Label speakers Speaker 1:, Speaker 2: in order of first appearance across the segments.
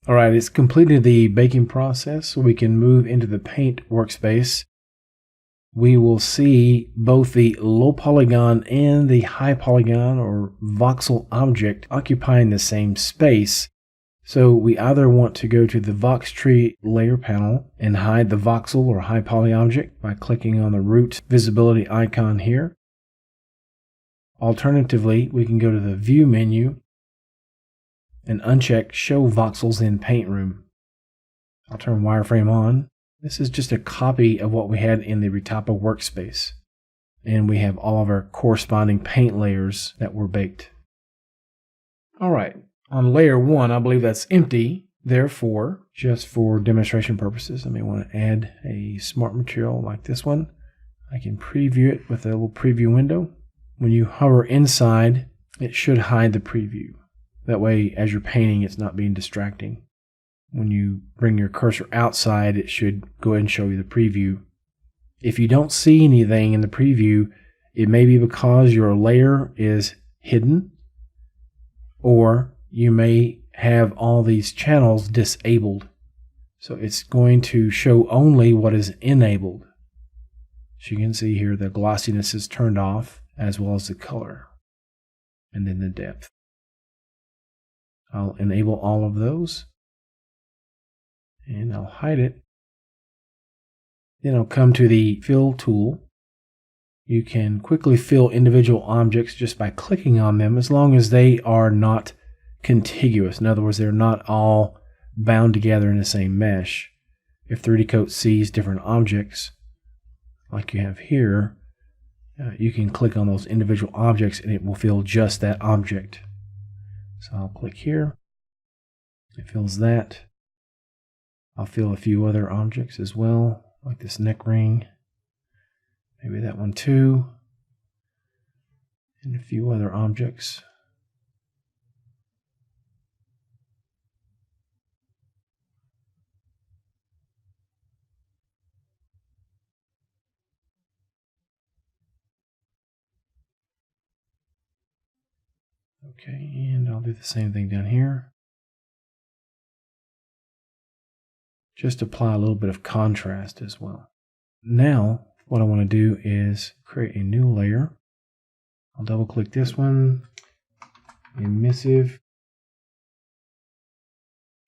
Speaker 1: All right, it's completed the baking process, so we can move into the paint workspace. We will see both the low polygon and the high polygon or voxel object occupying the same space. So we either want to go to the Vox Tree layer panel and hide the voxel or high poly object by clicking on the root visibility icon here. Alternatively, we can go to the View menu and uncheck Show Voxels in Paint Room. I'll turn Wireframe on. This is just a copy of what we had in the Retapa workspace. And we have all of our corresponding paint layers that were baked. All right, on layer 1, I believe that's empty. Therefore, just for demonstration purposes, I may want to add a smart material like this one. I can preview it with a little preview window. When you hover inside, it should hide the preview. That way, as you're painting, it's not being distracting. When you bring your cursor outside, it should go ahead and show you the preview. If you don't see anything in the preview, it may be because your layer is hidden, or you may have all these channels disabled. So it's going to show only what is enabled. So you can see here the glossiness is turned off, as well as the color, and then the depth. I'll enable all of those, and I'll hide it. Then I'll come to the Fill tool. You can quickly fill individual objects just by clicking on them, as long as they are not contiguous. In other words, they're not all bound together in the same mesh. If 3D Coat sees different objects, like you have here, you can click on those individual objects and it will fill just that object. So I'll click here. It fills that. I'll fill a few other objects as well, like this neck ring. Maybe that one too. And a few other objects. Okay, and I'll do the same thing down here. Just apply a little bit of contrast as well. Now, what I want to do is create a new layer. I'll double click this one, emissive.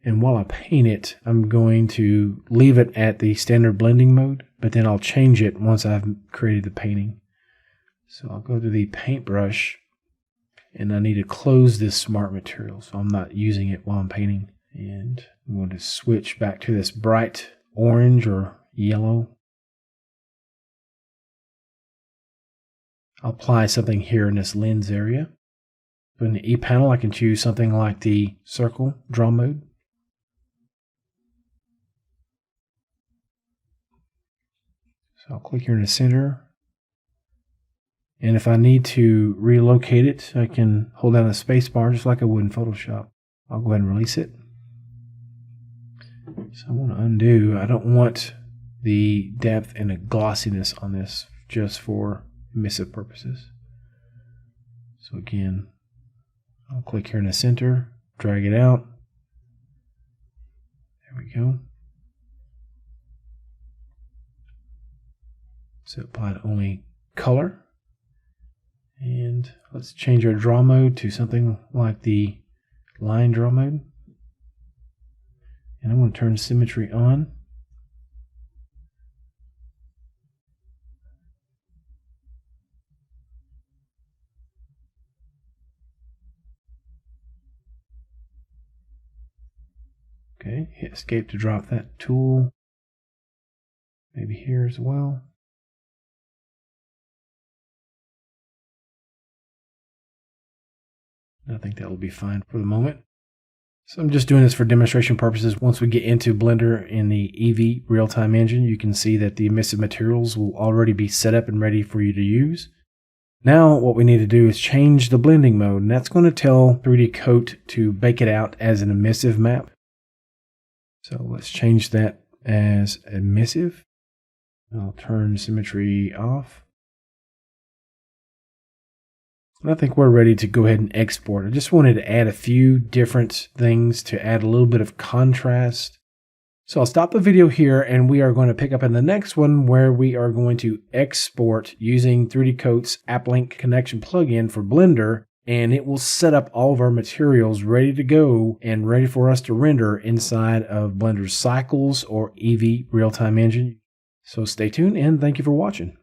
Speaker 1: And while I paint it, I'm going to leave it at the standard blending mode, but then I'll change it once I've created the painting. So I'll go to the paintbrush, and I need to close this smart material, so I'm not using it while I'm painting. And I'm going to switch back to this bright orange or yellow. I'll apply something here in this lens area. So in the E panel, I can choose something like the circle draw mode. So I'll click here in the center. And if I need to relocate it, I can hold down the space bar just like I would in Photoshop. I'll go ahead and release it. So I want to undo. I don't want the depth and the glossiness on this, just for emissive purposes. So again, I'll click here in the center, drag it out. There we go. So apply only color. And let's change our draw mode to something like the line draw mode. And I'm going to turn symmetry on. Okay, hit escape to drop that tool. Maybe here as well. I think that will be fine for the moment. So I'm just doing this for demonstration purposes. Once we get into Blender in the Eevee real-time engine, you can see that the emissive materials will already be set up and ready for you to use. Now what we need to do is change the blending mode, and that's going to tell 3D Coat to bake it out as an emissive map. So let's change that as emissive. I'll turn symmetry off. And I think we're ready to go ahead and export. I just wanted to add a few different things to add a little bit of contrast. So I'll stop the video here, and we are going to pick up in the next one where we are going to export using 3D Coat's AppLink Connection plugin for Blender, and it will set up all of our materials ready to go and ready for us to render inside of Blender's Cycles or Eevee real-time engine. So stay tuned, and thank you for watching.